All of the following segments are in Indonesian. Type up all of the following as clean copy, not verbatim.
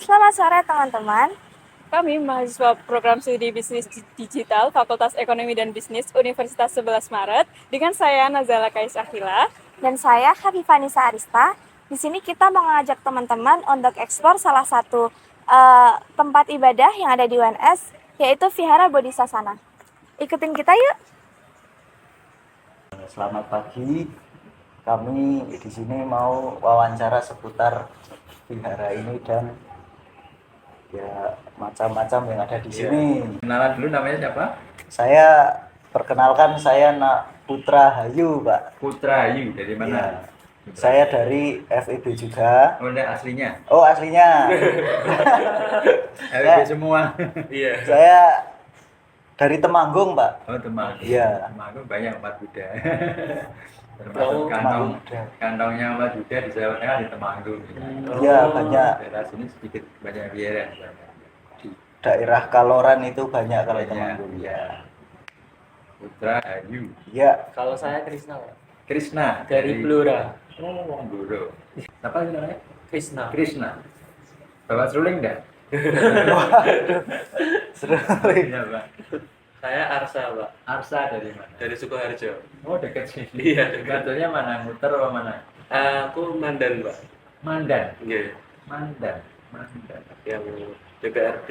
Selamat sore teman-teman. Kami mahasiswa program studi bisnis digital Fakultas Ekonomi dan Bisnis Universitas 11 Maret dengan saya Nazala Kais Akhila Dan saya Hafifanisa Arista. Di sini kita mengajak teman-teman untuk eksplor salah satu tempat ibadah yang ada di UNS, yaitu Vihara Bodhisasana. Ikutin kita yuk. Selamat pagi. Kami di sini mau wawancara seputar vihara ini dan ya macam-macam yang ada di sini. Kenalan dulu, namanya siapa? Saya perkenalkan, saya Putra Hayu, Pak. Putra Ayu, dari mana? Ya. Saya dari FEB juga. Oh, ini aslinya. Oh, aslinya. FEB semua. Iya. Saya dari Temanggung, Pak. Oh, Temanggung. Iya. Temanggung banyak umat Buddha. Oh, Termasuk Buddha. kantongnya umat Buddha di Jawa Tengah di Temanggung. Iya, banyak. Daerah sini sedikit banyak biara. Daerah Kaloran itu banyak kalau Banyak, Temanggung. iya. Putra Ayu. Iya. Kalau saya Krisna, Pak. Krisna Dari Blora. Oh, wong Blora. Apa sih namanya? Krisna. Krisna. Bawa seruling enggak? Seruling. Iya, Pak. Saya Arsa, Pak. Arsa dari mana? Dari Sukoharjo. Oh, dekat sini. Iya, dekat. Kantornya mana? Muter apa mana? Aku Mandan, Pak. Mandan. Iya, Mandan. Mandan. yang DPRD.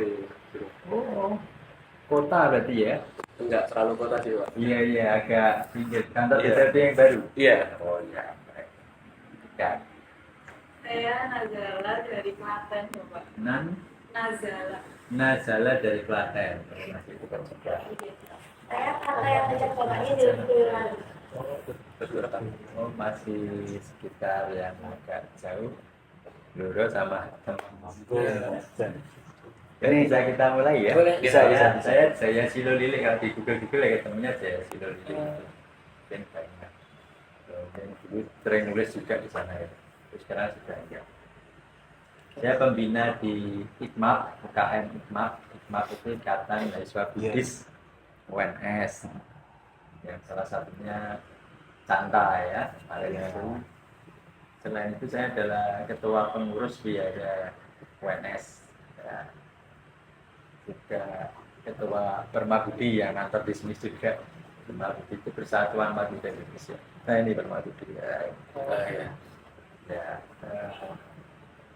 Oh, kota berarti ya? Enggak terlalu kota sih, Pak. Iya, iya, agak pinggir. Kantor Iya. DPRD yang baru? Iya. Oh, iya. Baik. Ya. Saya Nazala dari Klaten, Bapak. Nazala. Nazala dari Klaten. Masih dekat juga. Saya kata yang ajak bapaknya di Vihara. Oh, masih sekitar yang agak jauh. Blora sama Temanggung. Jadi bisa kita mulai ya? Boleh. Bisa, Bisa, bisa. Saya Silo Lili, kalau di Google ya ketemunya saya Silo Lili. Mungkin banyak. Mungkin dulu sering nulis juga di sana ya. Terus sekarang sudah enggak. Saya pembina di IKMAP, UKM IKMAP. IKMAP itu Ikatan Mahasiswa Buddhis UNS. Yang salah satunya Canta ya, kemarin itu. Selain itu saya adalah ketua pengurus Vihara UNS. Ya. Juga ketua Permabudi yang ngantor di sini juga. Permabudi itu Persatuan Madura Indonesia. Nah ini Permabudi ya. Ya,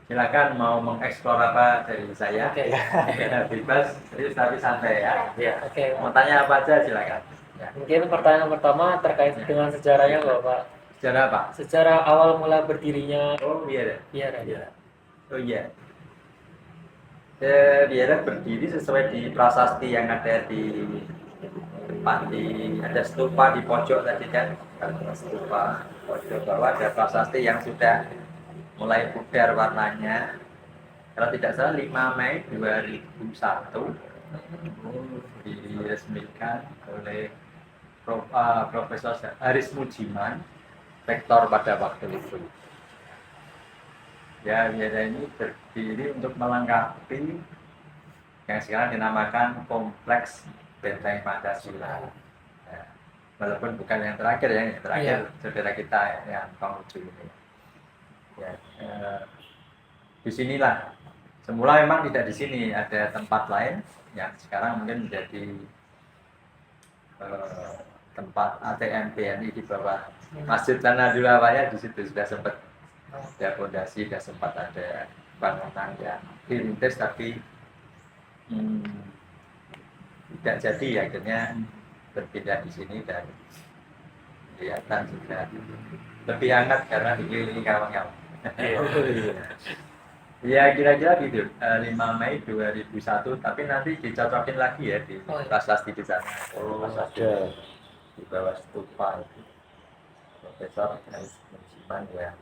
silakan mau mengeksplor apa dari saya. Oke. Ya, bebas, serius tapi santai ya. Iya. Oke. Mau tanya apa aja silakan. Ya. Mungkin pertanyaan pertama terkait dengan sejarahnya, Bapak. Sejarah apa? Sejarah awal mula berdirinya Oh iya. Vihara. Iya. Oh iya. Vihara berdiri sesuai di prasasti yang ada di depan, ada stupa di pojok tadi kan. Ada stupa pojok bawah, ada prasasti yang sudah mulai pudar warnanya. Kalau tidak salah 5 Mei 2001 diresmikan oleh Profesor Haris Mujiman, rektor pada waktu itu. Ya, Vihara ini berdiri untuk melengkapi yang sekarang dinamakan Kompleks Benteng Pancasila. Ya, walaupun bukan yang terakhir ya, yang terakhir saudara kita yang Konghucu ini. Ya, disinilah semula memang tidak di sini, ada tempat lain yang sekarang mungkin menjadi tempat ATM BNI di bawah Masjid Tanah Dulawaya. Di situ sudah sempat ada fondasi, sudah sempat ada bangunan yang dirintis tapi tidak jadi, akhirnya berpindah di sini dan kelihatan sudah lebih hangat karena dikelilingi kawan-kawan. Ya kira-kira gitu, 5 Mei 2001, tapi nanti dicocokin lagi ya di prasasti di sana. Prasasti di bawah stupa itu. Profesor Haris Mujiman yang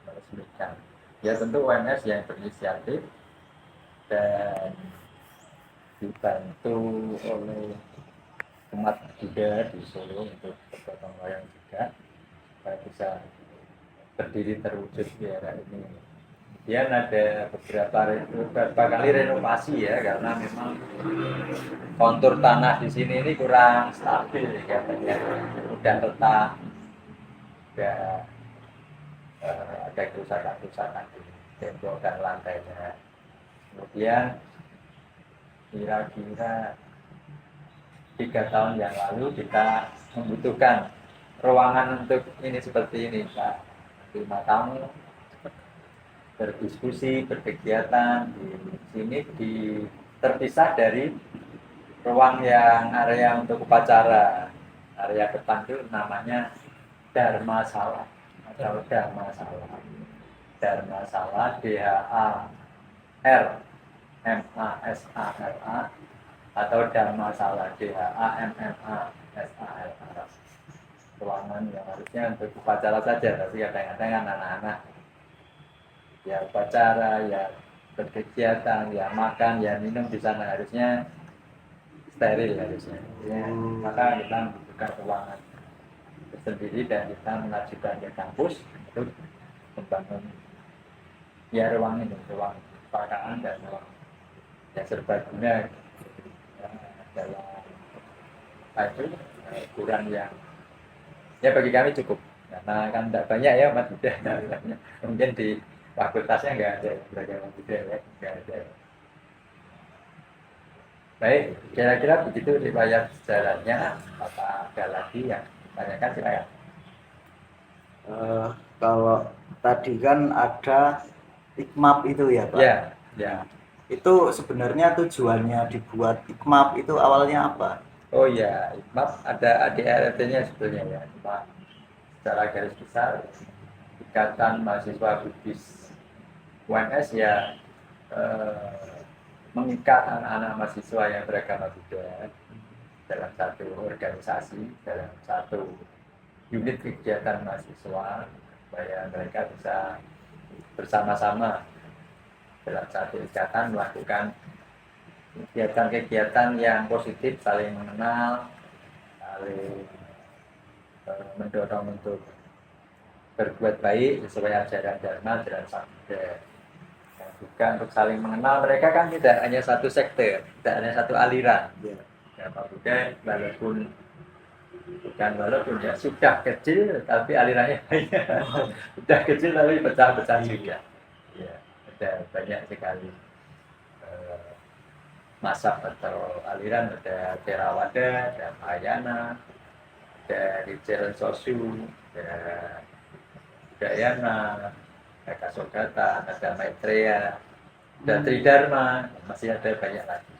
meresmikan. Ya tentu UNS yang berinisiatif dan dibantu oleh umat Buddha di Solo untuk bergotong royong juga supaya bisa berdiri terwujud Vihara ini. Kemudian ada beberapa kali renovasi ya, karena memang kontur tanah di sini ini kurang stabil katanya, mudah retak, ada kerusakan-kerusakan. tembok dan lantainya. Kemudian kira-kira 3 tahun yang lalu kita membutuhkan ruangan untuk ini seperti ini, Pak. Terima tamu, berdiskusi, berkegiatan di sini terpisah dari ruang yang area untuk upacara. Area depan itu namanya Dharma Sala atau Dharma Sala. Dharma Sala, DHAR MASALA atau Dharma Sala, DHAMMASALA. Ruangan yang harusnya untuk upacara saja, tapi kadang-kadang kan anak-anak ya upacara, ya berkegiatan, ya makan, ya minum di sana harusnya steril harusnya. Ya, maka kita membuka ruangan tersendiri dan kita mengajukan ke kampus untuk membangun ya ruang ini, ruang perpustakaan dan ruang yang serbaguna dalam ukuran yang ya bagi kami cukup, karena kan tidak banyak ya umat Buddha, mungkin di fakultasnya nggak ada beragama Buddha ya, nggak ada. Baik, kira-kira begitu riwayat sejarahnya. Apa ada lagi yang ditanyakan, silakan. Kalau tadi kan ada ikmap itu ya Pak? Ya, ya. Itu sebenarnya tujuannya dibuat ikmap itu awalnya apa? Oh ya, IKMAP ada ADRT-nya sebetulnya ya, cuma secara garis besar Ikatan Mahasiswa Buddhis UNS ya mengikat anak-anak mahasiswa yang beragama Buddha dalam satu organisasi, dalam satu unit kegiatan mahasiswa, supaya mereka bisa bersama-sama dalam satu ikatan melakukan kegiatan-kegiatan yang positif, saling mengenal, saling mendorong untuk berbuat baik sesuai ajaran Dharma, ajaran Sang Buddha. Dan juga untuk saling mengenal, mereka kan tidak hanya satu sekte, tidak hanya satu aliran. Dharma Buddha walaupun ya sudah kecil, tapi alirannya banyak. Sudah kecil tapi pecah-pecah juga. Ya, ada banyak sekali mazhab atau aliran, ada Theravada, ada Mahayana, ada Nichiren Shoshu, ada Udayana, ada Kasogata, ada Maitreya, ada Tridharma, masih ada banyak lagi.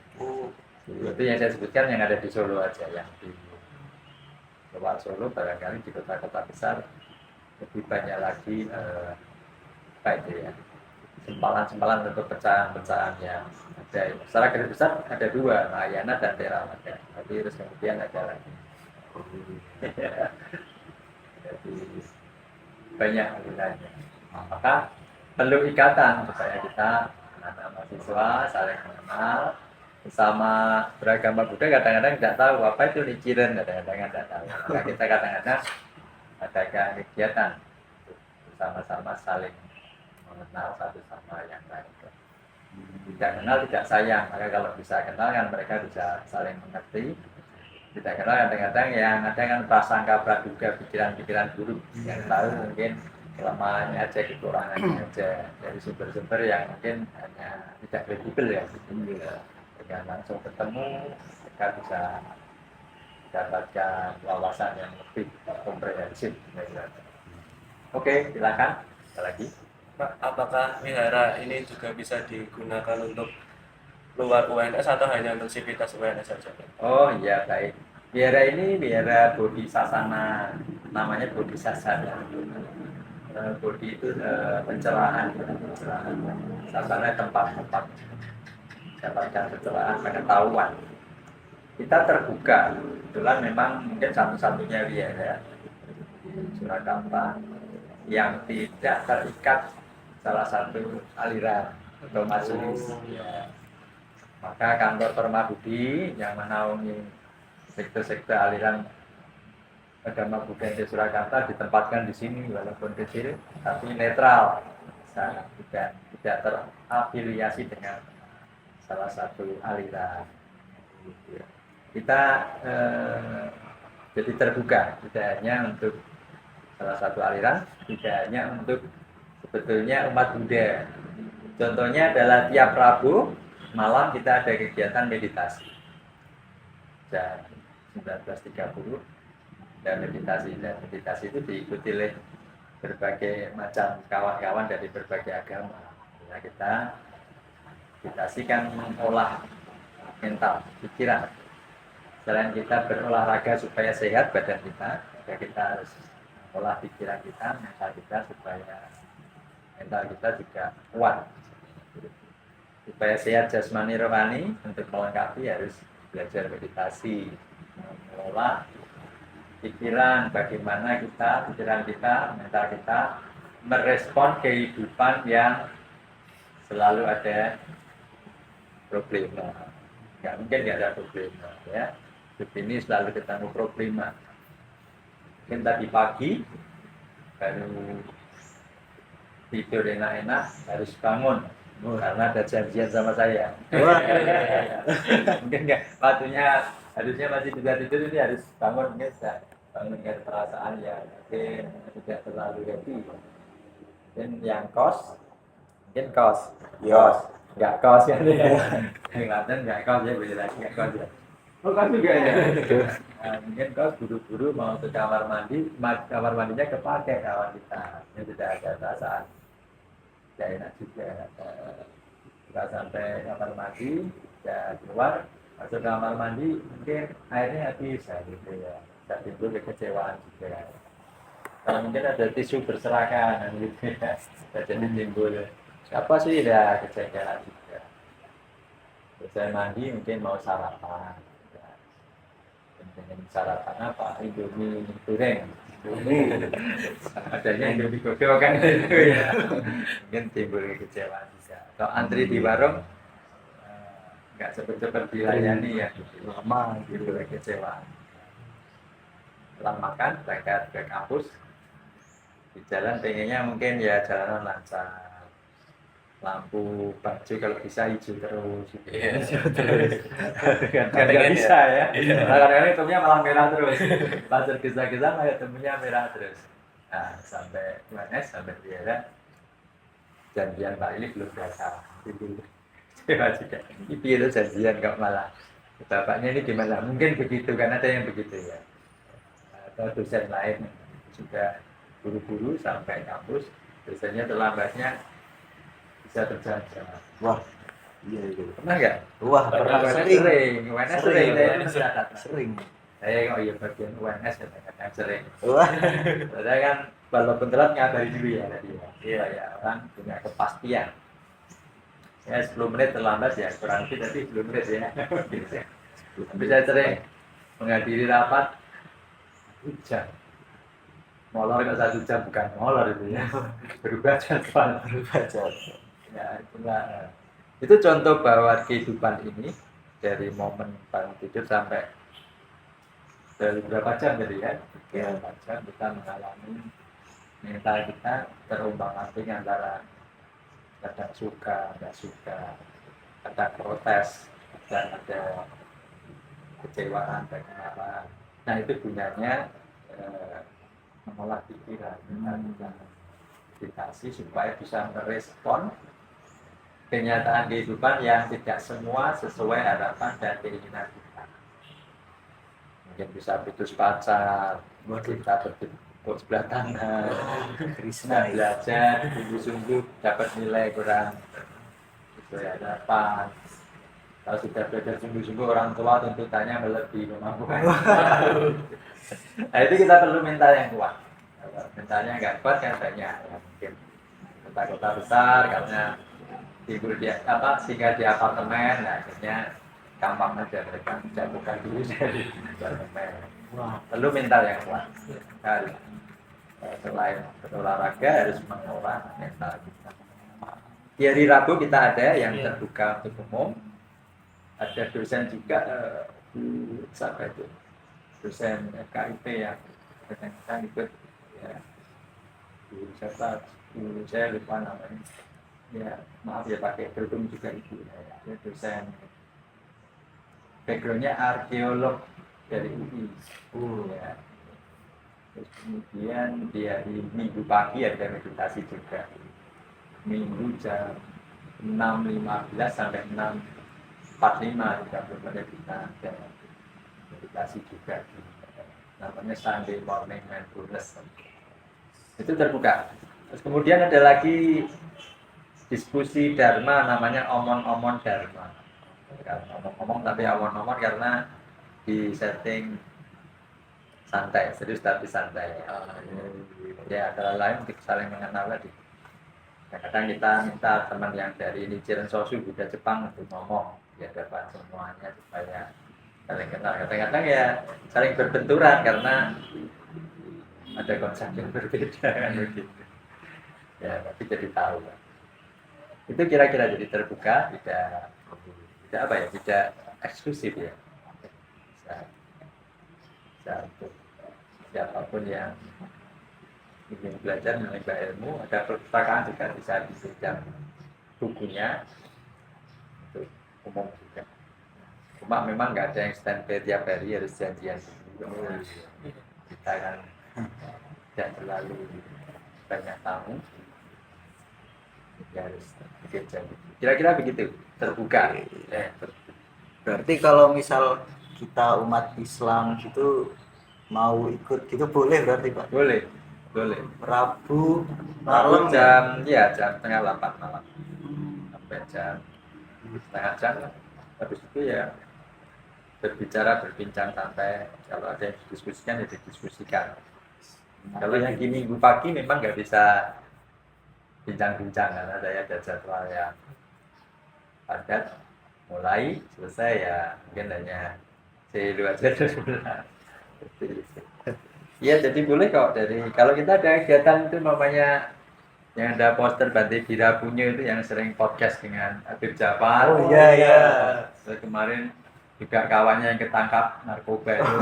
Itu yang saya sebutkan yang ada di Solo aja, yang di luar Solo barangkali di kota-kota besar lebih banyak lagi apa itu ya, sempalan-sempalan untuk pecahan-pecahan yang ada. Secara garis besar ada dua, Mahayana dan Theravada. Tapi terus kemudian ada lagi. Jadi banyak alirannya. Maka perlu ikatan supaya kita anak mahasiswa saling mengenal, bersama beragama Buddha. Kadang-kadang tidak tahu apa itu Nichiren, kadang-kadang tidak tahu. Maka kita kadang-kadang adakan kegiatan bersama-sama saling mengenal satu sama yang lain. Tidak kenal tidak sayang, maka kalau bisa kenal kan mereka bisa saling mengerti. Tidak kenal kadang-kadang yang ada kan prasangka praduga, pikiran-pikiran buruk, yang tahu mungkin kelemahannya aja, kekurangannya aja dari sumber-sumber yang mungkin hanya tidak kredibel ya. Dengan langsung ketemu mereka bisa mendapatkan wawasan yang lebih komprehensif. Oke, silakan. Ada lagi? Pak, apakah wihara ini juga bisa digunakan untuk luar UNS atau hanya untuk sivitas UNS saja? Oh iya, baik. Wihara ini wihara Bodhisasana, namanya Bodhisasana. Bodhi itu pencerahan. Sasana tempat-tempat dapatkan pencerahan, pengetahuan. Kita terbuka, kebetulan memang mungkin satu-satunya wihara Surakarta yang tidak terikat salah satu aliran atau majelis. Ya. Maka kantor Permabudi yang menaungi sekte-sekte aliran agama Buddha di Surakarta ditempatkan di sini, walaupun kecil tapi netral, tidak terafiliasi dengan salah satu aliran. Kita jadi terbuka, tidak hanya untuk salah satu aliran, tidak hanya untuk sebetulnya umat Buddha. Contohnya adalah tiap Rabu malam kita ada kegiatan meditasi jam 19.30 dan meditasi itu diikuti oleh berbagai macam kawan-kawan dari berbagai agama. Nah, kita meditasi kan mengolah mental, pikiran. Selain kita berolahraga supaya sehat badan kita, juga kita harus mengolah pikiran kita, mental kita supaya mental kita juga kuat. Supaya sehat jasmani rohani, untuk melengkapi harus belajar meditasi, mengolah pikiran, bagaimana pikiran kita, mental kita merespon kehidupan yang selalu ada problema. Nggak mungkin nggak ada problema, ya. Hidup ini selalu ketemu problema. Mungkin tadi pagi baru tidur enak-enak, harus bangun karena ada janjian sama saya. Mungkin nggak, waktunya harusnya masih bisa tidur, ini harus bangun, mungkin bangun dengan perasaan yang mungkin tidak terlalu happy. Mungkin yang kos, mungkin kos, nggak kos ya. Kelihatan nggak kos ya, beda lagi nggak kos ya. Oh kos juga ya. Nah, mungkin kos buru-buru mau ke kamar mandi, kamar mandinya kepake kawan kita. Ini tidak ada perasaan tidak enak juga. Kita sampai kamar mandi, ya keluar, masuk kamar mandi, mungkin airnya habis, ya, gitu ya. Bisa timbul kekecewaan juga. Kalau mungkin ada tisu berserakan, gitu ya. Jadi timbul, siapa sih ya kecewaan juga. Selesai mandi mungkin mau sarapan. Ya. Dengan sarapan apa? Indomie goreng. Adanya Indomie godok kan itu ya. Mungkin timbul kekecewaan bisa. Kalau antri di warung nggak cepet-cepet dilayani ya, lama gitu kekecewaan. Setelah makan berangkat ke kampus, di jalan pengennya mungkin ya jalanan lancar, lampu baju kalau bisa hijau terus, hijau terus. Kan nggak bisa ya. Kadang-kadang hitamnya malah merah terus. Pas tergesa-gesa malah temunya merah terus. Nah, sampai UNS sampai Biara, janjian Pak ini belum datang. Kecewa juga. Itu janjian kok malah. Bapaknya ini gimana? Mungkin begitu, kan ada yang begitu ya. Atau dosen lain juga buru-buru sampai kampus, biasanya terlambatnya bisa terjam-jam. Wah, iya itu. Pernah nggak? Wah, pernah sering. UNS sering. Sering. Saya kok ya bagian UNS kadang-kadang sering. Wah, Saya kan walaupun telat ngabari dulu ya tadi ya. Iya. Ya orang punya kepastian. Ya 10 menit terlambat ya, kurang lebih tadi 10 menit ya. Tapi saya sering menghadiri rapat hujan. Molor nggak 1 jam, bukan molor itu ya. Berubah jadwal. Ya, itulah. Itu contoh bahwa kehidupan ini dari momen bangun tidur sampai dari berapa jam tadi ya? Berapa jam kita mengalami mental kita terombang-ambing antara kadang suka, nggak suka, kadang protes, dan ada kecewaan dan kemarahan. Nah itu gunanya mengolah pikiran, meditasi supaya bisa merespon kenyataan kehidupan yang tidak semua sesuai harapan dan keinginan kita. Mungkin bisa putus pacar, kita bertepuk sebelah tangan, Krishna belajar, sungguh-sungguh dapat nilai kurang sesuai harapan. Kalau sudah belajar sungguh-sungguh, orang tua tuntutannya melebihi kemampuan. Nah itu kita perlu mental yang kuat. Kalau mentalnya nggak kuat kan banyak ya, mungkin kota-kota besar karena tidur di tinggal di apartemen, nah akhirnya gampang aja mereka menjatuhkan diri dari apartemen. Perlu mental yang kuat. Harus selain berolahraga harus mengolah mental kita. Di hari Rabu kita ada yang terbuka untuk umum. Ada dosen juga siapa itu? Dosen FKIP yang kadang-kadang ikut ya. Siapa? Saya lupa namanya. Ya, maaf ya pakai kerudung juga ibu ya. Dia dosen. Backgroundnya arkeolog dari UI. Ya. Terus kemudian di hari Minggu pagi ada meditasi juga. Minggu jam 6.15 sampai 6.45 juga belum ada kita ada meditasi juga namanya Sunday Morning Mindfulness itu terbuka. Terus kemudian ada lagi diskusi Dharma namanya omon-omon Dharma. Omong-omong tapi omon-omon karena di setting santai, serius tapi santai. Ya antara lain untuk saling mengenal tadi. Kadang kita minta teman yang dari Nichiren Sosu Buddha Jepang untuk ngomong di hadapan semuanya supaya saling kenal. Kadang-kadang ya saling berbenturan karena ada konsep yang berbeda kan begitu. Ya tapi jadi tahu. Itu kira-kira jadi terbuka, tidak apa ya, tidak eksklusif ya. Bisa untuk siapapun yang ingin belajar menimba ilmu, ada perpustakaan juga bisa dipinjam bukunya untuk umum juga. Cuma memang nggak ada yang standby tiap hari, harus janjian dulu. Kita kan tidak terlalu banyak tamu, ya harus bikin janji. Kira-kira begitu, terbuka. Berarti kalau misal kita umat Islam gitu mau ikut gitu boleh berarti Pak? Boleh. Rabu Malam malam jam setengah 8 malam sampai jam setengah jam lah. Habis itu ya berbincang sampai kalau ada yang didiskusikan ya didiskusikan. Kalau yang di minggu pagi memang nggak bisa bincang-bincang karena saya ada jadwal yang padat, mulai selesai ya mungkin hanya selu aja dulu. Iya, jadi boleh kok. Dari kalau kita ada kegiatan itu namanya yang ada poster Bante Bira punya itu yang sering podcast dengan Habib Jafar. Oh iya. Terus kemarin juga kawannya yang ketangkap narkoba itu.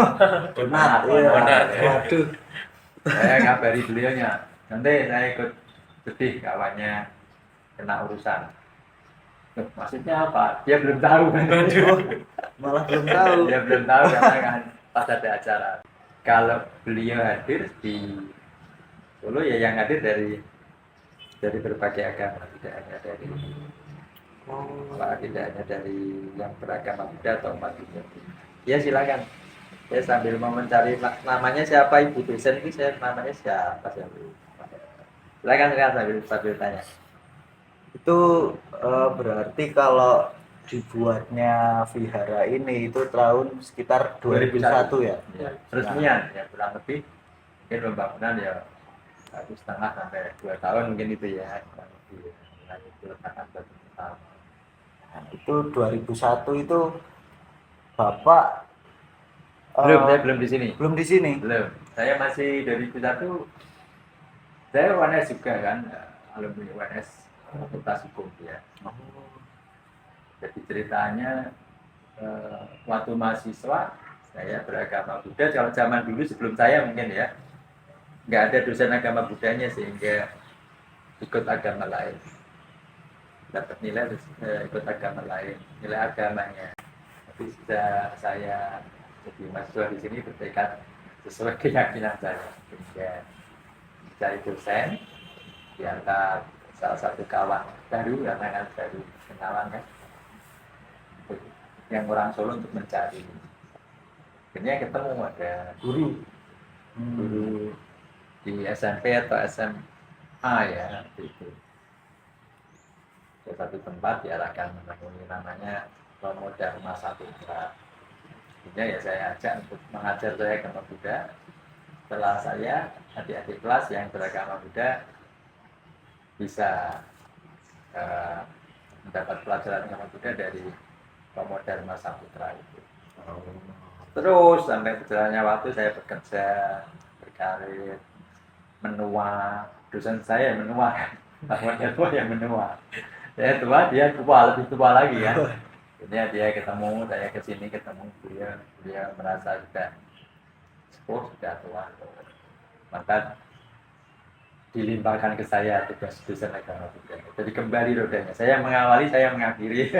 Benar. Waduh. Saya ngabari beliaunya. Nanti saya ikut sedih kawannya kena urusan. Loh, maksudnya apa? Dia belum tahu kan? Malah belum tahu. Dia belum tahu karena kan pas ada acara. Kalau beliau hadir di Solo ya yang hadir dari berbagai agama, tidak hanya dari tidak hanya dari yang beragama Buddha atau umat Buddha. Ya silakan. Saya sambil mau mencari namanya siapa ibu dosen ini, saya namanya siapa sih? Silakan sambil tanya. Itu berarti kalau dibuatnya vihara ini itu tahun sekitar 2001 ya? Ya, resmian ya kurang lebih mungkin pembangunan ya 1,5 sampai 2 tahun mungkin itu ya kurang lebih. Nah, itu letakan batu pertama. Nah, itu 2001 itu Bapak Saya belum di sini. Belum di sini. Belum. Saya masih dari 2001. Saya UNS juga kan, alumni UNS Fakultas Hukum ya. Jadi ceritanya waktu mahasiswa saya beragama Buddha. Kalau zaman dulu sebelum saya mungkin ya nggak ada dosen agama Buddhanya sehingga ikut agama lain. Dapat nilai ikut agama lain, nilai agamanya. Tapi sudah saya jadi mahasiswa di sini bertekad sesuai keyakinan saya. Sehingga cari dosen diantar salah satu kawan baru, karena kan baru kenalan kan. Yang orang Solo untuk mencari. Akhirnya ketemu ada guru di SMP atau SMA ya itu. Ke satu tempat diarahkan menemui namanya Romo Dharma Saputra. Akhirnya ya saya ajak untuk mengajar saya agama Buddha. Setelah saya adik-adik kelas yang beragama Buddha bisa mendapat pelajaran agama Buddha dari Romo Dharma Saputra itu. Terus sampai berjalannya waktu saya bekerja, berkarir, menua. Dosen saya menua kan, tua yang menua. Saya tua, dia tua, lebih tua lagi ya. Akhirnya dia ketemu, saya kesini ketemu beliau merasa sudah sepuh, sudah tua. Maka dilimpahkan ke saya tugas dosen agama Buddha. Jadi kembali rodanya. Saya mengawali, saya mengakhiri.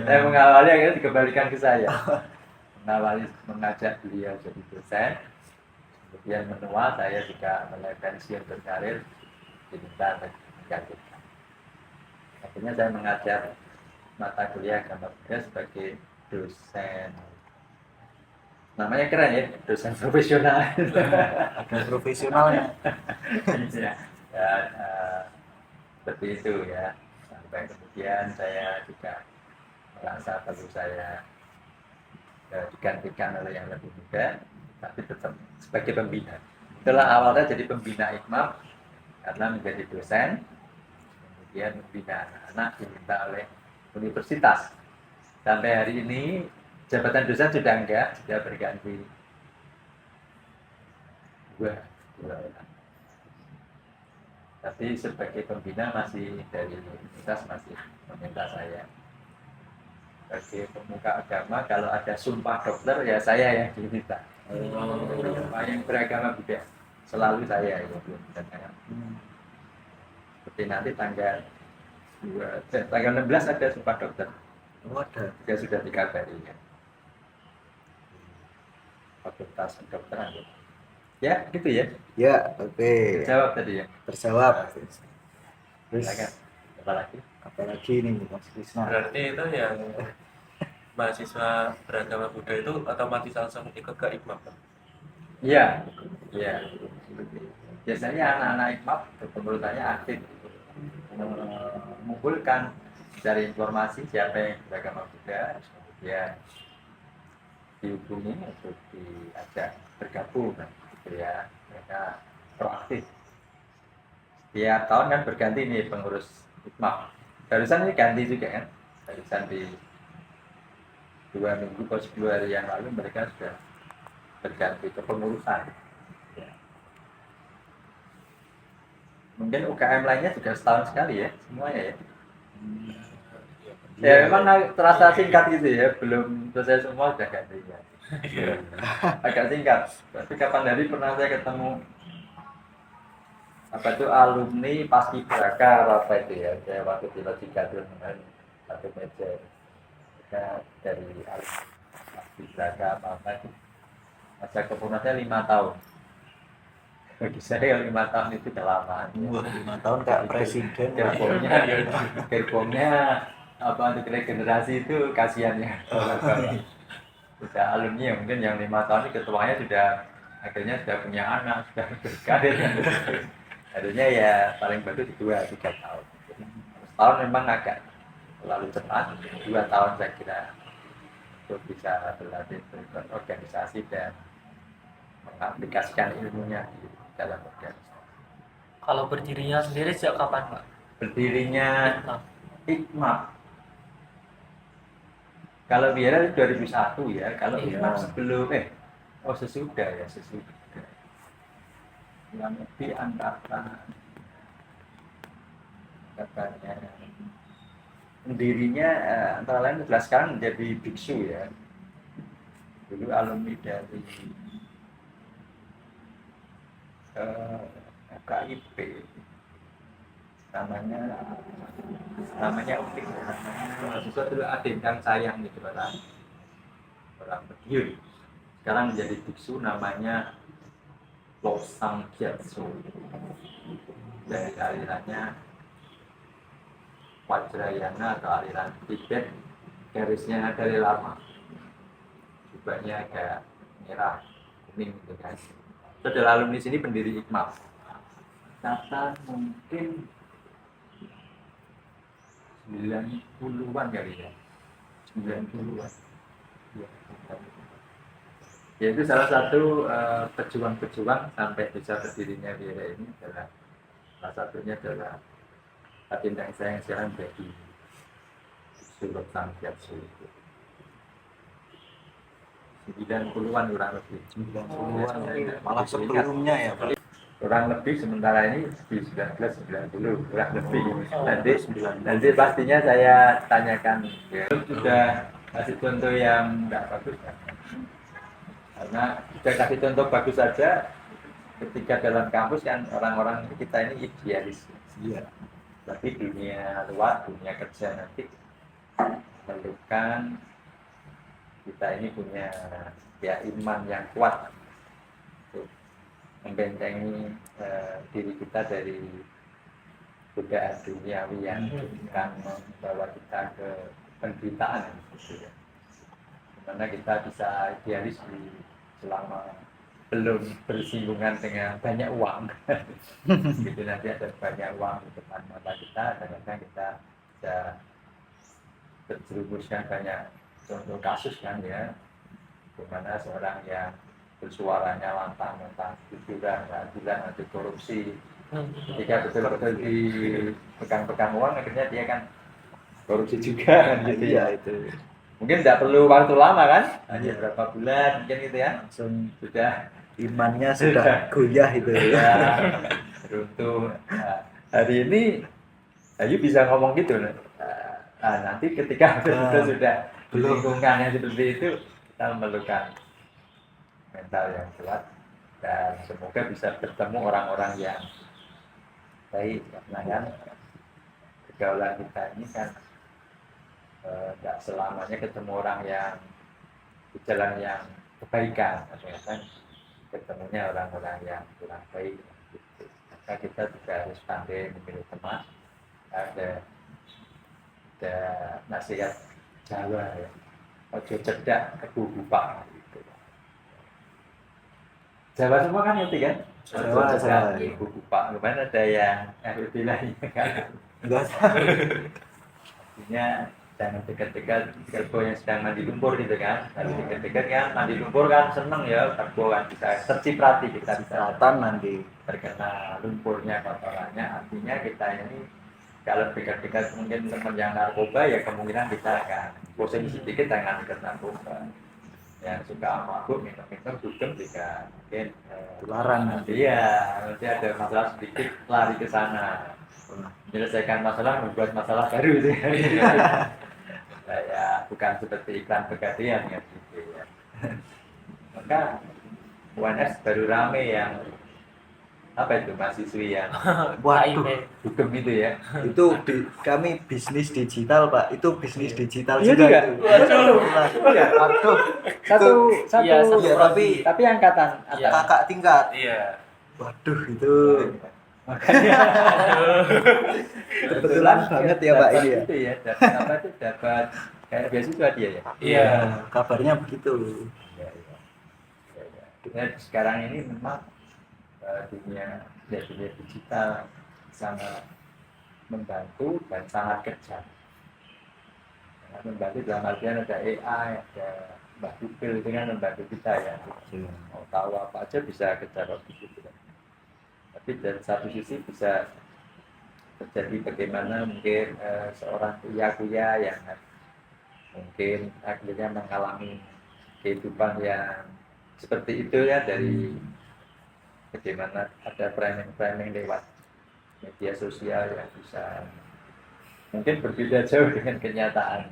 Saya mengawali, akhirnya dikembalikan ke saya. Mengawali, mengajak beliau jadi dosen. Kemudian menua, saya juga mulai pensiun berkarir. Diminta menjadi. Akhirnya saya mengajar mata kuliah agama Buddha sebagai dosen, namanya keren ya, dosen profesional. Ada profesionalnya. Ya, dan seperti itu ya. Sampai kemudian saya juga merasa perlu saya digantikan oleh yang lebih muda, tapi tetap sebagai pembina. Itulah awalnya jadi pembina IKMAP karena menjadi dosen, kemudian membina anak-anak diminta oleh universitas. Sampai hari ini jabatan dosen sudah enggak, sudah berganti dua orang. Tapi sebagai pembina masih dari universitas masih meminta saya sebagai pemuka agama. Kalau ada sumpah dokter ya saya yang diminta. Yang beragama Buddha selalu saya ya. Seperti nanti tanggal 16 ada sumpah dokter. Ada. Juga sudah dikabari ya. Fakultas kedokteran ya. Ya, gitu ya. Ya, oke. Jawab tadi ya. Terjawab. Terus Silakan. Apa lagi? apalagi ini Mas Krisna? Berarti itu yang mahasiswa beragama Buddha itu otomatis langsung ikut ke IKMAP, Pak? Iya, iya. Biasanya anak-anak IKMAP kepengurusannya aktif mengumpulkan, cari informasi siapa yang beragama Buddha, kemudian dihubungi untuk diajak bergabung, gitu ya. Mereka proaktif. Tiap tahun kan berganti nih pengurus IKMAP. Barusan ini ganti juga kan, barusan di 2 minggu atau 10 hari yang lalu mereka sudah berganti kepengurusan. Ya. Mungkin UKM lainnya juga setahun sekali ya, semuanya ya. Ya memang terasa singkat gitu ya, belum selesai semua sudah ganti ya. Agak singkat. Tapi kapan hari pernah saya ketemu apa itu alumni paskibraka apa itu ya, saya waktu di Logika dulu dengan satu meja. Kita dari alumni paskibraka apa itu masa kepengurusannya 5 tahun. Bagi saya 5 tahun itu kelamaan. Wah, 5 tahun kayak presiden. Gerbongnya apa untuk regenerasi itu kasihannya. Sudah alumni ya mungkin yang 5 tahun ini ketuanya sudah akhirnya sudah punya anak, sudah berkarir. Harusnya ya paling bagus 2-3 tahun. Setahun memang agak terlalu cepat. 2 tahun saya kira untuk bisa berlatih berorganisasi dan mengaplikasikan ilmunya di dalam organisasi. Kalau berdirinya sendiri sejak kapan, Pak? Berdirinya IKMAP. Kalau Biara itu 2001 ya. Kalau Iya. IKMAP sebelum sesudah ya, sesudah. Yang lebih angkatannya pendirinya antara lain adalah sekarang menjadi biksu ya. Dulu alumni dari KIP namanya unik, mahasiswa dulu Adendang Sayang gitu orang Madiun, sekarang menjadi biksu namanya Losang Gyatso, dari alirannya Vajrayana atau aliran Tibet, garisnya dari lama, jubahnya agak merah kuning gitu kan. Itu adalah alumni sini pendiri IKMAP. Kata mungkin 90-an kali ya. 90-an. Ya, itu salah satu pejuang-pejuang sampai bisa berdirinya Biara ini adalah salah satunya adalah Adendang Sayang yang sekarang menjadi Suluk Samgyatso itu. 90-an kurang lebih. 90-an. Malah sebelumnya ya, Pak. Kurang lebih sementara ini di 1990 kurang lebih. Nanti pastinya saya tanyakan ya. Sudah kasih contoh yang tidak bagus kan? Karena sudah kasih contoh bagus saja ketika dalam kampus kan orang-orang kita ini idealis. Iya. Tapi dunia luar, dunia kerja nanti memerlukan kita ini punya ya iman yang kuat untuk membentengi diri kita dari godaan duniawi yang akan membawa kita ke penderitaan gitu ya. Dimana kita bisa idealis selama belum bersinggungan dengan banyak uang. Gitu nanti ada banyak uang di depan mata kita, kadang-kadang kita bisa terjerumuskan banyak contoh kasus kan ya, di mana seorang yang bersuaranya lantang tentang kejujuran, keadilan, anti korupsi, ketika betul-betul dipegang-pegang uang akhirnya dia kan korupsi juga kan gitu ya. itu Mungkin tidak perlu waktu lama kan, hanya berapa bulan mungkin gitu ya, langsung sudah imannya sudah goyah itu ya runtuh. Nah, hari ini Ayu bisa ngomong gitu nah, nanti ketika kita sudah di lingkungan yang seperti itu, kita memerlukan mental yang kuat dan semoga bisa bertemu orang-orang yang baik, karena kan pergaulan kita ini kan tidak selamanya ketemu orang yang di jalan yang kebaikan, kadang-kadang ketemunya orang-orang yang kurang baik gitu. Maka kita juga harus pandai memilih teman. Ada nasihat Jawa ya, ojo cedak kebu bupak gitu. Jawa semua kan ngerti kan? Jawa, Ojo cedak Jawa. kebu bupak. Kemarin ada yang lebih lain kan? enggak tahu. Artinya jangan dekat-dekat kerbau yang sedang mandi lumpur gitu kan. Kalau dekat-dekat kan mandi lumpur kan seneng ya, kerbau kan bisa terciprati, kita bisa Selatan nanti terkena lumpurnya, kotorannya. Artinya kita ini kalau dekat-dekat mungkin teman yang narkoba ya kemungkinan kita akan posisi sedikit dengan ke narkoba. Yang suka mabuk minum-minum dugem juga mungkin tularan nanti. iya, nanti ada masalah sedikit lari ke sana. Menyelesaikan masalah membuat masalah baru sih. Ya bukan seperti iklan pegadaian ya gitu ya. Maka UNS baru rame yang apa itu mahasiswi yang Waduh, dugem itu ya. itu kami bisnis digital Pak, itu bisnis digital Iya juga juga? itu. Waduh. Iya, waduh, Satu Iya, satu iya, tapi angkatan Iya. atas. kakak tingkat. Iya. Waduh, itu Makanya kebetulan banget ya Pak ini ya. Itu ya, dapat apa itu dapat kayak beasiswa dia ya. Iya. Kabarnya begitu. Ya, ya. Ya, ya. Dan sekarang ini memang dunia digital sangat membantu dan sangat kejam. Sangat membantu dalam artian ada AI, ada Mbak Google itu kan membantu kita ya. Mau tahu apa aja bisa kejar di situ. Tapi dari satu sisi bisa terjadi bagaimana mungkin seorang kuya yang mungkin akhirnya mengalami kehidupan yang seperti itu ya, dari bagaimana ada framing-framing lewat media sosial yang bisa mungkin berbeda jauh dengan kenyataan.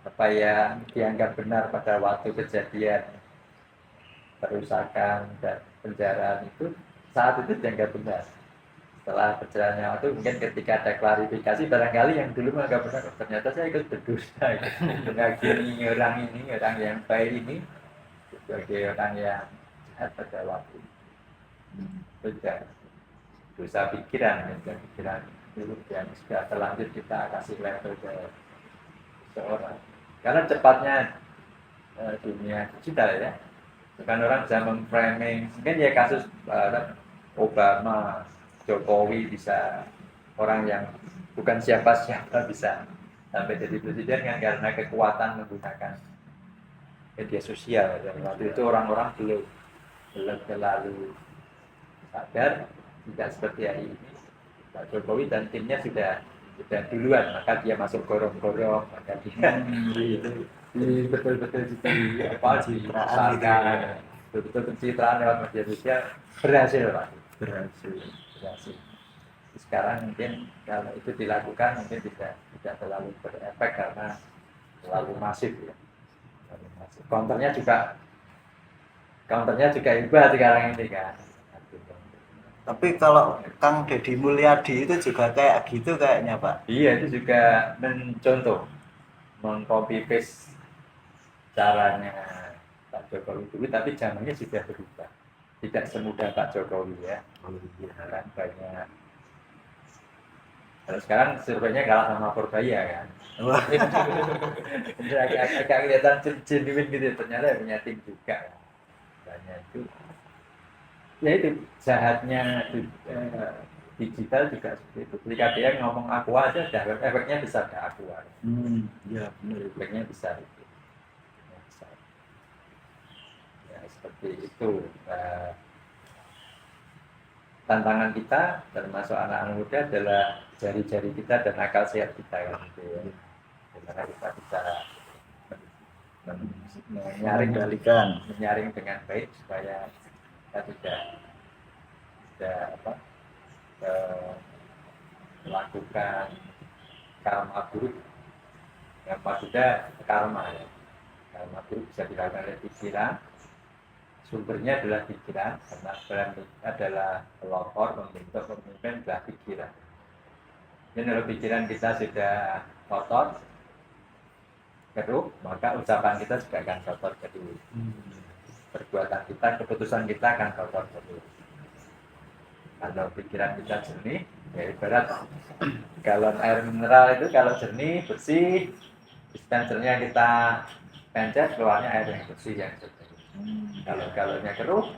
Apa yang dianggap benar pada waktu kejadian perusakan dan penjaraan itu saat itu dianggap benar. Setelah berjalannya waktu mungkin ketika ada klarifikasi barangkali yang dulu menganggap benar, ternyata saya ikut berdosa, menghakimi orang ini, orang yang baik ini sebagai orang yang jahat pada waktu itu. Dosa pikiran, dan pikiran itu yang sudah terlanjur kita kasih level ke seorang. Karena cepatnya dunia digital ya, bukan orang bisa memframing, mungkin ya kasus Obama, Jokowi bisa, orang yang bukan siapa-siapa bisa sampai jadi presiden kan karena kekuatan menggunakan media sosial. Dan waktu itu orang-orang belum terlalu sadar, tidak seperti hari ini. Pak Jokowi dan timnya sudah duluan, maka dia masuk gorong-gorong, maka dia betul-betul di betul-betul pencitraan lewat media sosial berhasil Pak. Berhasil. Sekarang mungkin kalau itu dilakukan mungkin tidak terlalu berefek karena terlalu masif ya. Counternya juga hebat sekarang ini kan. Tapi kalau Kang Deddy Mulyadi itu juga kayak gitu kayaknya Pak. Iya, itu juga mencontoh, mengcopy paste caranya Pak Jokowi dulu, tapi zamannya sudah berubah. tidak semudah Pak Jokowi ya. Kan banyak. Kalau sekarang surveinya kalah sama Purbaya kan. Jadi agak kelihatan genuine gitu. Ternyata punya tim juga. Banyak itu. Ya itu jahatnya digital juga seperti itu. Ketika dia ngomong aku aja, efeknya besar ke aku. Ya benar. Efeknya besar itu. Ya seperti itu. Tantangan kita termasuk anak-anak muda adalah jari-jari kita dan akal sehat kita kan gitu ya. Bagaimana kita bisa menyaring dengan baik supaya kita tidak melakukan karma buruk. Yang maksudnya karma ya. Karma buruk bisa dilakukan oleh pikiran. Sumbernya adalah pikiran, karena pikiran adalah pelopor, membentuk pemimpin adalah pikiran. Dan kalau pikiran kita sudah kotor, keruh, maka ucapan kita juga akan kotor keruh. Perbuatan kita, keputusan kita akan kotor keruh. Kalau pikiran kita jernih, ya ibarat galon air mineral itu kalau jernih, bersih, dispensernya kita pencet, keluarnya air yang bersih yang jernih. Kalau galonnya keruh,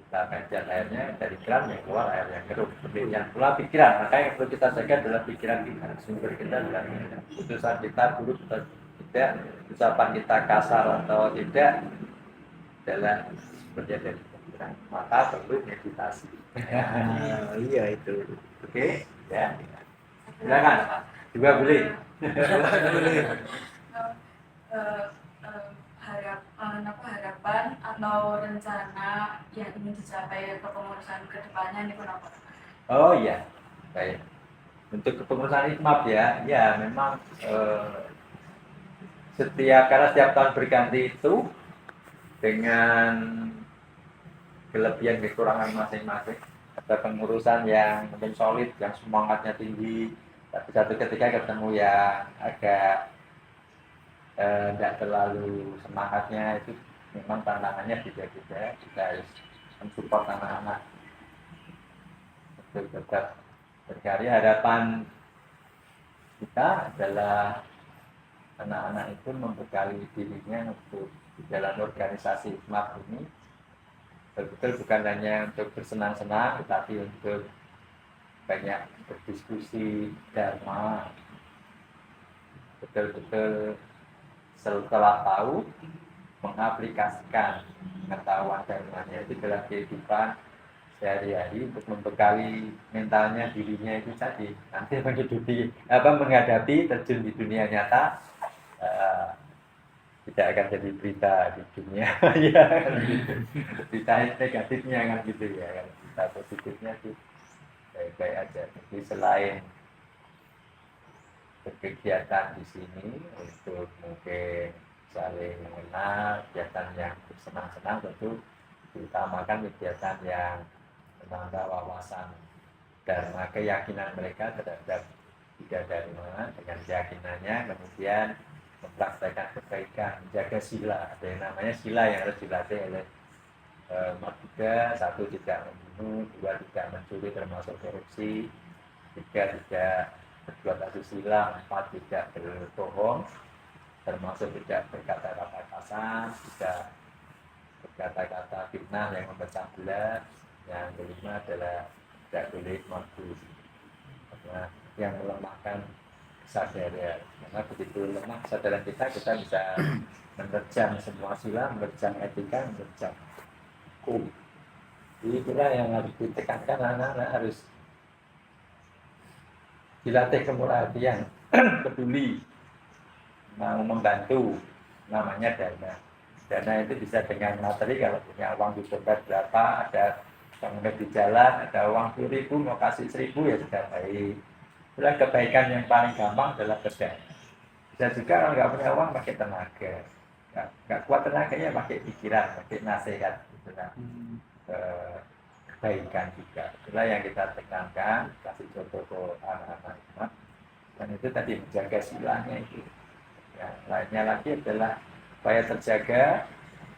kita pencet airnya dari keran yang keluar air yang keruh. Demikian pula pikiran, maka yang perlu kita jaga adalah pikiran kita. Sumber kita adalah pikiran. Putusan kita buruk atau tidak, ucapan kita kasar atau tidak adalah sumbernya dari pikiran. Maka perlu meditasi. Iya itu. Oke, ya. Silakan. Juga boleh. Harapan atau rencana yang ingin dicapai kepengurusan ke depannya ini kenapa? Oh iya, baik. Untuk kepengurusan IKMAP ya memang karena setiap tahun berganti itu dengan kelebihan kekurangan masing-masing. Ada pengurusan yang mungkin solid, yang semangatnya tinggi, tapi satu ketika ketemu yang agak tidak terlalu semangatnya, itu memang tantangannya beda-beda. Kita harus mensupport anak-anak untuk tetap berkarya. Harapan kita adalah anak-anak itu membekali dirinya untuk di dalam organisasi IKMAP ini betul-betul bukan hanya untuk bersenang-senang, tetapi untuk banyak berdiskusi dharma, betul-betul setelah tahu mengaplikasikan pengetahuan dharmanya itu dalam kehidupan sehari-hari untuk membekali mentalnya dirinya itu tadi. Nanti menghadapi terjun di dunia nyata tidak akan jadi berita di dunia ya berita negatifnya kan gitu ya kan, berita positifnya sih baik-baik aja. Jadi selain berkegiatan di sini untuk mungkin saling mengenal, kegiatan yang bersenang-senang, tentu diutamakan kegiatan yang menambah wawasan dharma, keyakinan mereka terhadap Bidadharma dengan keyakinannya, kemudian mempraktekkan kebaikan, menjaga sila. Ada yang namanya sila yang harus dilatih oleh umat Buddha. 1, tidak membunuh, 2, tidak mencuri termasuk korupsi, 3, tidak berbuat asusila, 4, tidak berbohong termasuk tidak berkata-kata kasar, tidak berkata-kata fitnah yang memecah belah. Yang kelima adalah tidak boleh mabuk, karena yang melemahkan kesadaran. Karena begitu lemah kesadaran kita bisa menerjang semua sila, menerjang etika, menerjang hukum. Jadi itulah yang harus ditekankan, anak-anak harus dilatih kemurahan hatian, peduli, mau membantu, namanya dana. Dana itu bisa dengan materi, kalau punya uang di dompet berapa, ada bangunan di jalan, ada uang 10.000, mau kasih 1.000 ya sudah baik. Itulah kebaikan yang paling gampang adalah berdana. Bisa juga kalau nggak punya uang pakai tenaga, nggak kuat tenaganya pakai pikiran, pakai nasihat, itulah kebaikan juga. Itulah yang kita tekankan, kasih contoh ke anak-anak. Dan itu tadi menjaga silanya itu. Ya, lainnya lagi adalah supaya terjaga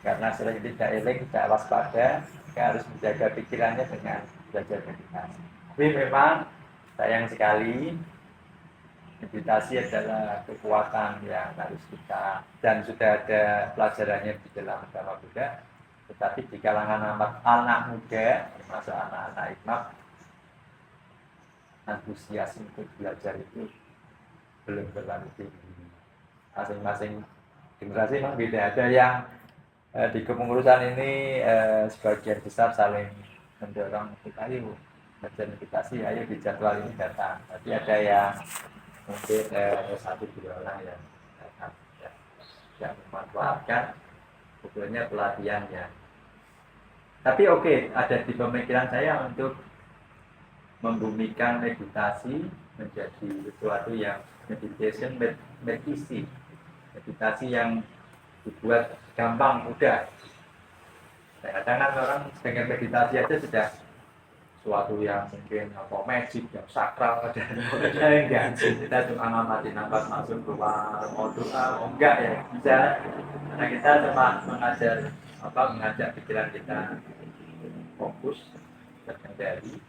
karena sering tidak eling, tidak waspada, maka harus menjaga pikirannya dengan belajar meditasi. Tapi memang sayang sekali meditasi adalah kekuatan yang harus kita, dan sudah ada pelajarannya di dalam agama Buddha, tetapi di kalangan anak muda, termasuk anak-anak imam, antusias untuk belajar itu belum terlalu tinggi. Masing-masing generasi memang beda. Ada yang di kepengurusan ini sebagian besar saling mendorong untuk ayo belajar meditasi, ayo di jadwal ini datang. Tapi ada yang mungkin satu dua orang yang datang yang memanfaatkan sebetulnya pelatihannya. Tapi oke, ada di pemikiran saya untuk membumikan meditasi menjadi sesuatu yang meditation made easy, meditasi yang dibuat gampang, mudah. Kadang-kadang orang dengan meditasi aja sudah suatu yang mungkin magic, yang sakral, dan enggak. Kita cuma ngamati nafas masuk keluar, mau doa, mau enggak ya bisa. Karena kita cuma mengajak pikiran kita fokus, terkendali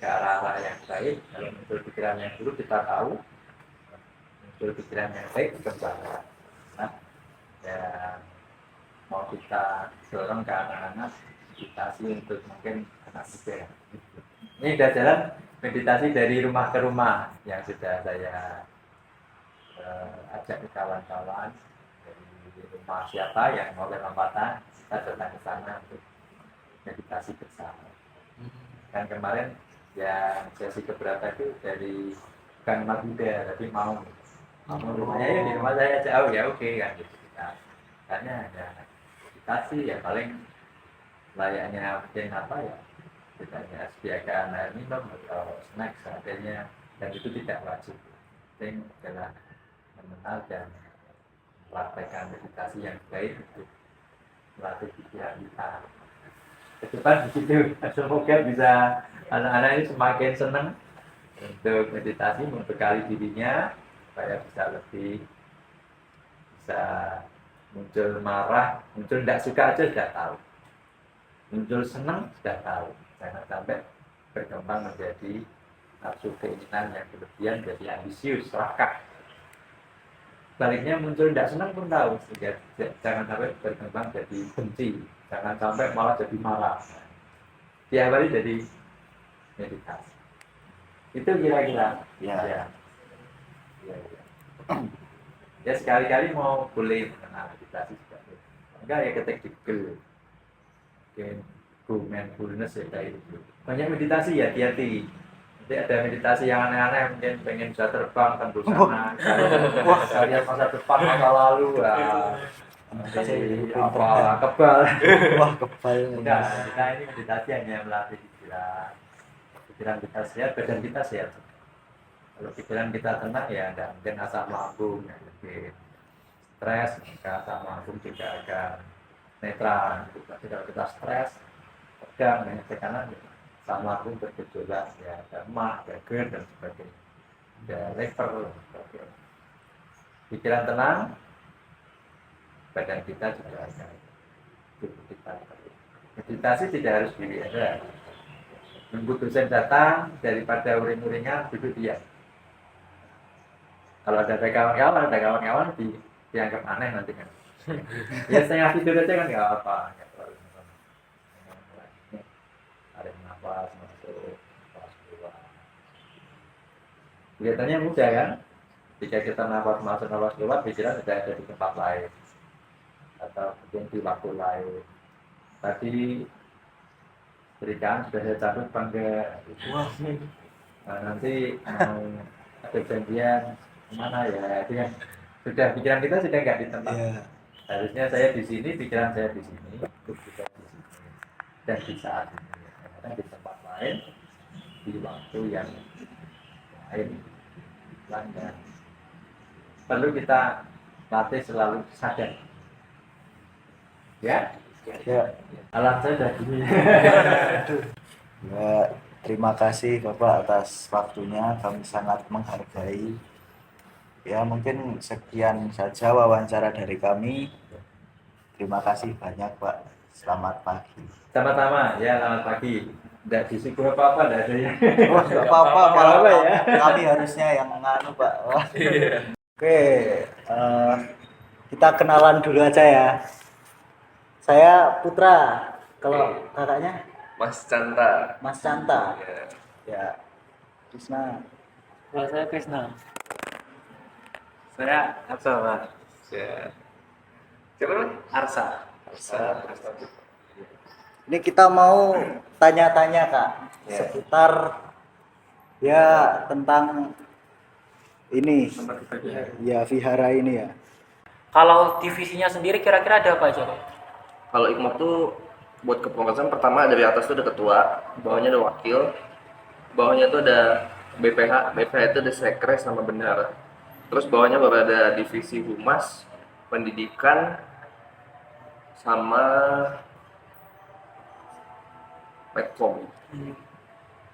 ke arah-arah yang baik. Kalau muncul pikiran yang buruk kita tahu, muncul pikiran yang baik kembali. Nah, dan mau kita dorong ke anak-anak meditasi untuk mungkin anak muda. Ini sudah jalan meditasi dari rumah ke rumah yang sudah saya ajak ke kawan-kawan dari rumah siapa yang mau berlompatan, kita datang ke sana untuk meditasi bersama. Dan kemarin yang sesi keberapa itu dari bukan umat Buddha, tapi mau rumahnya ya di rumah saya jauh ya oke kan gitu. Karena ada meditasi ya paling layaknya mungkin apa ya, misalnya sediakan air minum atau snack seadanya, dan itu tidak wajib. Penting adalah mengenal dan mempraktekkan meditasi yang baik untuk melatih pikiran kita. Ke depan begitu, semoga bisa anak-anak ini semakin senang untuk meditasi, membekali dirinya supaya bisa lebih bisa muncul marah, muncul tidak suka aja sudah tahu, muncul senang sudah tahu. Jangan sampai berkembang menjadi nafsu keinginan yang berlebihan, jadi ambisius, serakah. Baliknya muncul tidak senang pun tahu, sehingga jangan sampai berkembang jadi benci, jangan sampai malah jadi marah. Diawali jadi meditasi. Itu kira-kira. Ya. Ya sekali-kali mau boleh mengenal meditasi juga. Enggak ya ketik di Google. Mungkin mindfulness ya kayak gitu. Banyak meditasi ya, hati-hati. Nanti ada meditasi yang aneh-aneh, mungkin pengen bisa terbang tembus sana, kalian masa depan, masa lalu, apa kebal. Wah, kebal. Enggak, kita ini meditasi hanya melatih pikiran kita sehat, badan kita sehat. Kalau pikiran kita tenang ya tidak mungkin asam lambung yang lebih stres, maka asam lambung juga akan netral. Kalau kita stres, tegang, tekanan, asam lambung bergejolak, ya ada emah, ada GERD dan sebagainya, ada lever, sebagainya. Pikiran tenang, badan kita juga akan tubuh kita. Meditasi tidak harus diri ada. Nunggu dosen datang, daripada uring-uringan duduk diam. Kalau ada kawan-kawan dianggap aneh nanti kan. Ya setengah tidur aja kan nggak apa-apa. Tarik nafas masuk, nafas keluar. Kelihatannya mudah kan? Jika kita nafas masuk, nafas keluar, pikiran sudah ada di tempat lain atau mungkin di waktu lain. Tadi berikan sudah saya cabut bangga. Nanti mau ada janjian kemana ya? Itu kan sudah pikiran kita sudah nggak di tempat. Harusnya saya di sini, pikiran saya di sini, untuk juga di sini dan di saat ini. Kadang di tempat lain, di waktu yang lain. Dan perlu kita latih selalu sadar. Ya. Alam saya sudah gini. Ya, terima kasih Bapak atas waktunya, kami sangat menghargai. Ya, mungkin sekian saja wawancara dari kami. Terima kasih banyak Pak. Selamat pagi. Sama-sama ya, selamat pagi. Tidak disuguh apa-apa, tidak ada ya. Oh, nggak apa-apa, Nggak malah apa-apa ya. kami harusnya yang nganu Pak. Oke, kita kenalan dulu aja ya. Saya Putra, kalau kakaknya Mas Canta. Mas Canta. Ya. Ya, Krisna. Kalau saya Krisna. Saya Arsa, Pak. Ya. Siapa namanya? Arsa. Ini kita mau tanya-tanya Kak seputar ya tentang ini ya vihara ini ya. Kalau divisinya sendiri kira-kira ada apa aja, Pak? Kalau IKMOK tuh buat kepengurusan pertama dari atas tuh ada ketua, bawahnya ada wakil, bawahnya tuh ada BPH, BPH itu ada sekre sama bendahara. Terus bawahnya baru ada divisi humas, pendidikan, sama Medcom.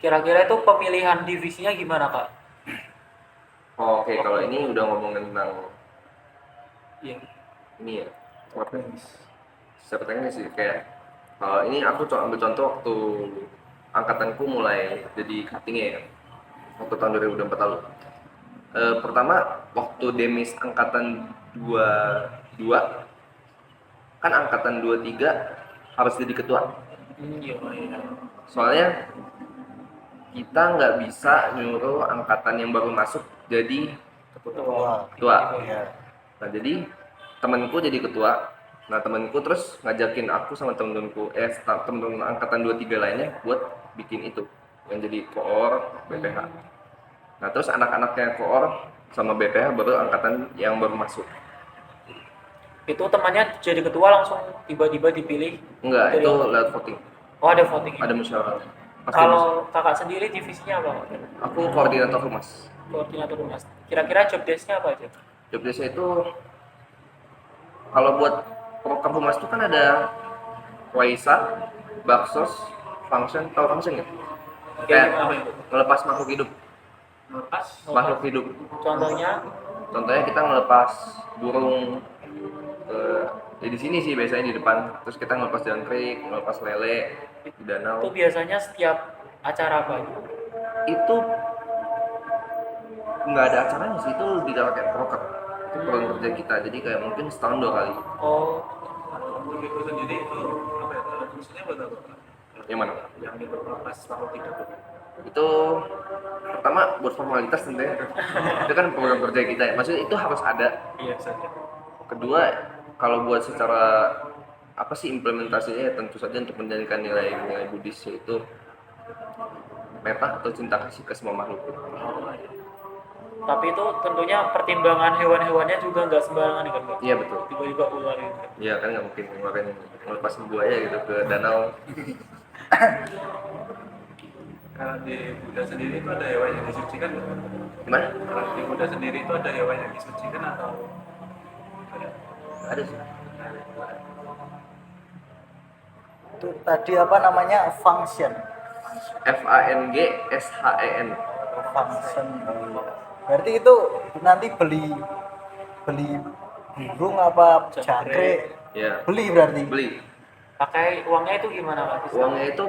Kira-kira itu pemilihan divisinya gimana, Kak? Oke, kalau ini udah ngomongin tentang Iya. ini ya, apa ya? Sepertinya sih kayak ini aku ambil contoh waktu angkatanku mulai jadi cutting ya, waktu tahun 2004 lalu. Pertama waktu demis angkatan 22 kan angkatan 23 harus jadi ketua. Iya. Soalnya kita nggak bisa nyuruh angkatan yang baru masuk jadi ketua. Nah jadi temanku jadi ketua. Nah temanku terus ngajakin aku sama temen-temenku temen-temen angkatan 23 lainnya buat bikin itu yang jadi koor BPH. Nah terus anak-anaknya koor sama BPH baru angkatan yang baru masuk. Itu temannya jadi ketua langsung tiba-tiba dipilih? Enggak, Dari itu awal? lewat voting. Oh, ada voting. Ada musyawarah. Pasti Kalau kakak sendiri divisinya apa? aku koordinator humas. Koordinator humas. Kira-kira job desk-nya apa aja? Job desk-nya itu kalau buat proker humas itu kan ada Waisa, Baksos, function, tahu function nggak? Kayak gimana itu? ngelepas makhluk hidup. Lepas? Makhluk hidup. Contohnya? Contohnya kita ngelepas burung ya di sini sih biasanya di depan. Terus kita ngelepas jangkrik, ngelepas lele di danau. Itu biasanya setiap acara apa aja? Itu nggak ada acaranya sih, itu lebih kayak proker. Itu program kerja kita. Jadi kayak mungkin setahun 2 kali. Oh, Untuk itu sendiri itu apa ya? Fungsinya buat apa? Yang mana? Yang itu lepas makhluk hidup. Itu pertama buat formalitas tentunya. Itu kan program kerja kita ya. Maksudnya itu harus ada. Iya saja. Kedua, kalau buat secara apa sih implementasinya ya tentu saja untuk menjalankan nilai-nilai Buddhis yaitu meta atau cinta kasih ke semua makhluk. tapi itu tentunya pertimbangan hewan-hewannya juga nggak sembarangan kan, Pak? Iya betul. Tiba-tiba ular gitu. Iya kan nggak mungkin ngeluarin melepas buaya gitu ke danau. Kalau di Buddha sendiri itu ada hewan yang disucikan nggak? Gimana? Kalau di Buddha sendiri itu ada hewan yang disucikan atau Ada sih. Itu tadi apa namanya function. FANGSHEN. Function. Berarti itu nanti beli burung apa jangkrik? Ya. Beli berarti. Beli. Pakai uangnya itu gimana, Pak? Uangnya itu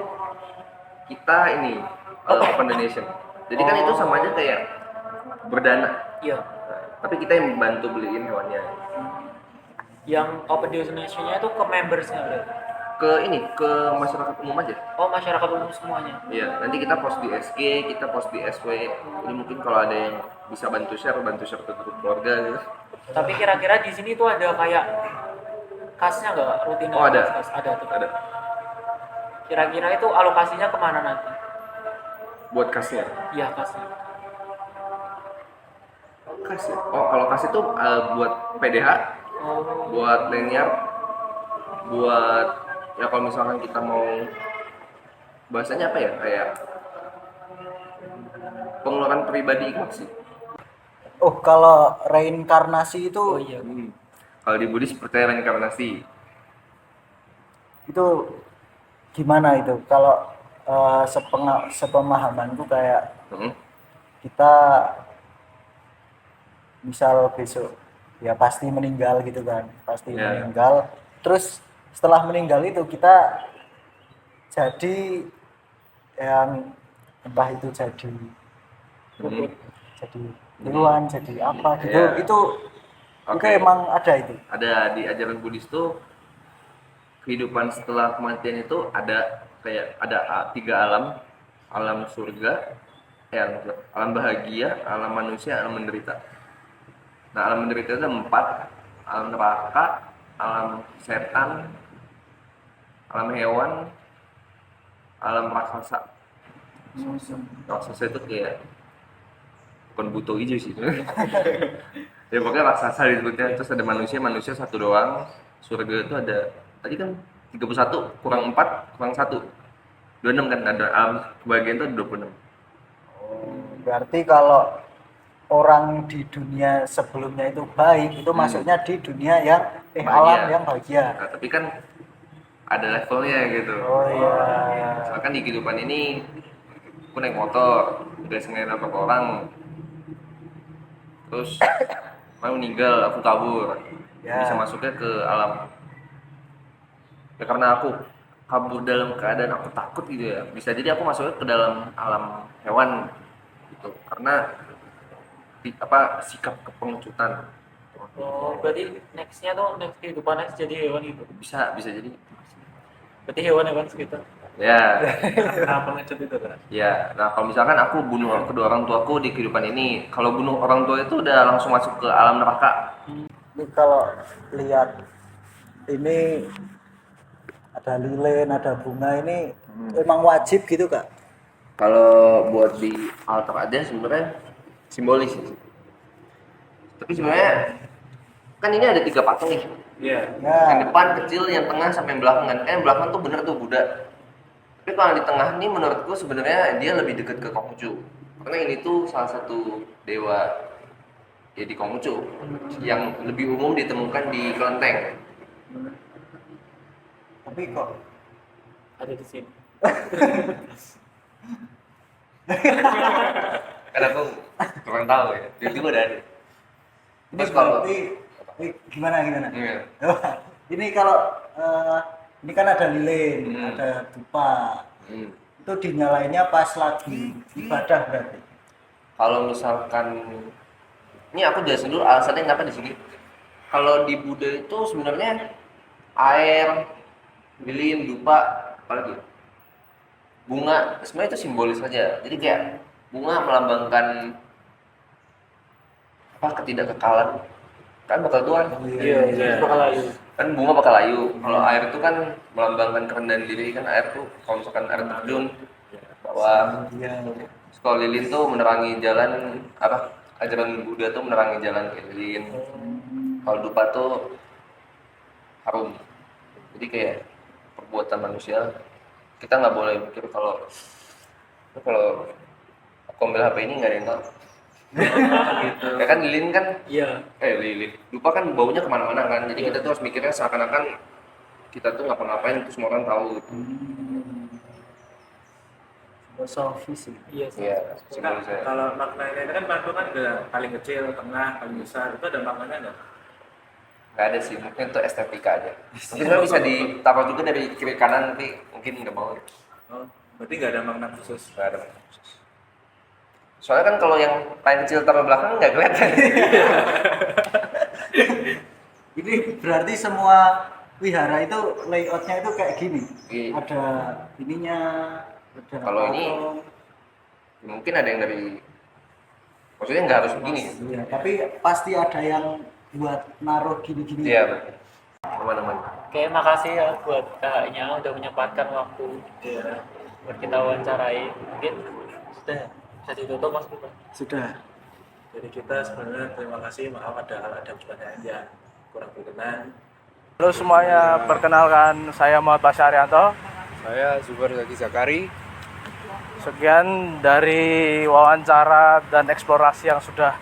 kita ini open donation. Jadi kan itu sama aja kayak berdana. Iya. Tapi kita yang membantu beliin hewannya. Yang open donation-nya itu ke members-nya berarti? Ke masyarakat umum aja. Oh, masyarakat umum semuanya. Iya, nanti kita post di SG, kita post di SW. Jadi mungkin kalau ada yang bisa bantu share ke grup keluarga gitu. Tapi kira-kira di sini tuh ada kayak kasnya nggak rutin? Oh, ada. Kas? Ada tuh. Ada. Kira-kira itu alokasinya kemana nanti? Buat kasnya. Iya, kasnya. Kas ya? Oh, kalau kas itu buat PDH, Oh, buat lanyard, buat ya kalau misalkan kita mau bahasanya apa ya kayak pengeluaran pribadi ikut sih. Oh, kalau reinkarnasi itu oh iya. Kalau di Buddhis percaya reinkarnasi. itu gimana itu? Kalau sepemahamanku kayak kita misal besok ya pasti meninggal gitu kan, pasti Ya. meninggal, terus setelah meninggal itu kita jadi yang entah itu jadi jadi hewan, jadi apa gitu. Iya. Itu Oke. emang ada itu. Ada di ajaran Buddhis tuh kehidupan setelah kematian itu ada kayak ada 3 alam, alam surga, alam bahagia, alam manusia, alam menderita. Nah, alam menderita itu ada 4, alam neraka, alam setan, alam hewan, alam raksasa. Raksasa itu kayak bukan buto hijau sih. Ya pokoknya raksasa disebutnya. Terus ada manusia, manusia 1 doang. Surga itu ada tadi kan 31 kurang 4 kurang 1 26 kan, ada alam kebahagiaan itu ada 26. Berarti kalau orang di dunia sebelumnya itu baik, itu masuknya di dunia yang alam yang bahagia. Nah, tapi kan ada levelnya gitu. Oh iya. Misalkan di kehidupan ini aku naik motor, udah sengaja nabrak orang, terus mau meninggal, aku kabur, Ya. bisa masuknya ke alam. Ya karena aku kabur dalam keadaan aku takut gitu ya, bisa jadi aku masuknya ke dalam alam hewan gitu, karena sikap kepengecutan. Oh, berarti nextnya tuh next kehidupan next jadi hewan gitu. Bisa jadi. Berarti hewan segitu. Ya. Nah, pengecut itu kan. Ya, nah kalau misalkan aku bunuh kedua orang tuaku di kehidupan ini, kalau bunuh orang tua itu udah langsung masuk ke alam neraka. Ini kalau lihat ini ada lilin, ada bunga ini emang wajib gitu Kak? Kalau buat di altar aja sebenarnya simbolis sih. Tapi sebenarnya kan ini ada 3 patung nih. Iya. Ya. Yang depan kecil, yang tengah sampai yang belakang kan. Yang belakang tuh bener tuh Buddha. Tapi kalau yang di tengah ini menurutku sebenarnya dia lebih dekat ke Konghucu. Karena ini tuh salah satu dewa ya di Konghucu yang lebih umum ditemukan di kelenteng. Tapi kok Ada di sini. Kan aku kurang tahu ya. Tiba-tiba udah ada. ini Terus kalau berarti gimana? Iya. Ini kalau ini kan ada lilin, ada dupa. Hmm. Itu dinyalainnya pas lagi ibadah berarti. Kalau misalkan ini aku jelasin dulu alasannya kenapa di sini. Kalau di Buddha itu sebenarnya air, lilin, dupa, apalagi bunga, sebenarnya itu simbolis saja. Jadi kayak bunga melambangkan ketidakkekalan, kan bakal tua. Iya. Bakal layu. Kan bunga bakal layu. Kalau air itu kan melambangkan kerendahan diri, kan air tuh kalau misalkan air terjun bawah. Iya. Kalau lilin tuh menerangi jalan ajaran Buddha tuh menerangi jalan ke lilin. Kalau dupa tuh harum. Jadi kayak perbuatan manusia, kita nggak boleh mikir kalau aku ambil HP ini nggak ada yang tahu. Gitu. Ya kan lilin kan, Iya. lilin. Dupa kan baunya kemana-mana kan. Jadi kita tuh harus mikirnya seakan-akan kita tuh ngapa-ngapain terus semua orang tahu gitu. Filosofi sih. Iya. Iya, simbolisnya. Kalau maknanya ini kan patung kan ada paling kecil, tengah, paling besar. Itu ada maknanya nggak? Nggak ada sih, mungkin itu estetika aja. Mungkin sebenarnya bisa ditaruh juga dari kiri kanan, tapi mungkin nggak mau. Oh, berarti nggak ada makna khusus. Nggak ada makna khusus. Soalnya kan kalau yang paling kecil taruh belakang nggak kelihatan. Ini berarti semua wihara itu layoutnya itu kayak gini. Iya. Ada ininya, ada Kalau ini patung. mungkin ada yang dari, maksudnya nggak harus begini. Iya, tapi pasti ada yang buat naruh gini-gini. Iya, betul. Teman-teman. Oke, makasih ya buat kakaknya udah menyempatkan waktu buat kita wawancarai. Mungkin sudah bisa ditutup Mas Bukan? Sudah. Jadi kita sebenarnya terima kasih, maaf ada hal-hal yang kurang berkenan. Halo semuanya, perkenalkan saya Muhammad Pasha Arianto. Saya Zubar Zaki Zakari. Sekian dari wawancara dan eksplorasi yang sudah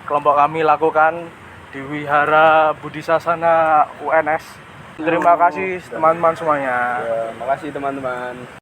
kelompok kami lakukan di Wihara Bodhisasana UNS. Terima kasih teman-teman semuanya. Ya, makasih teman-teman.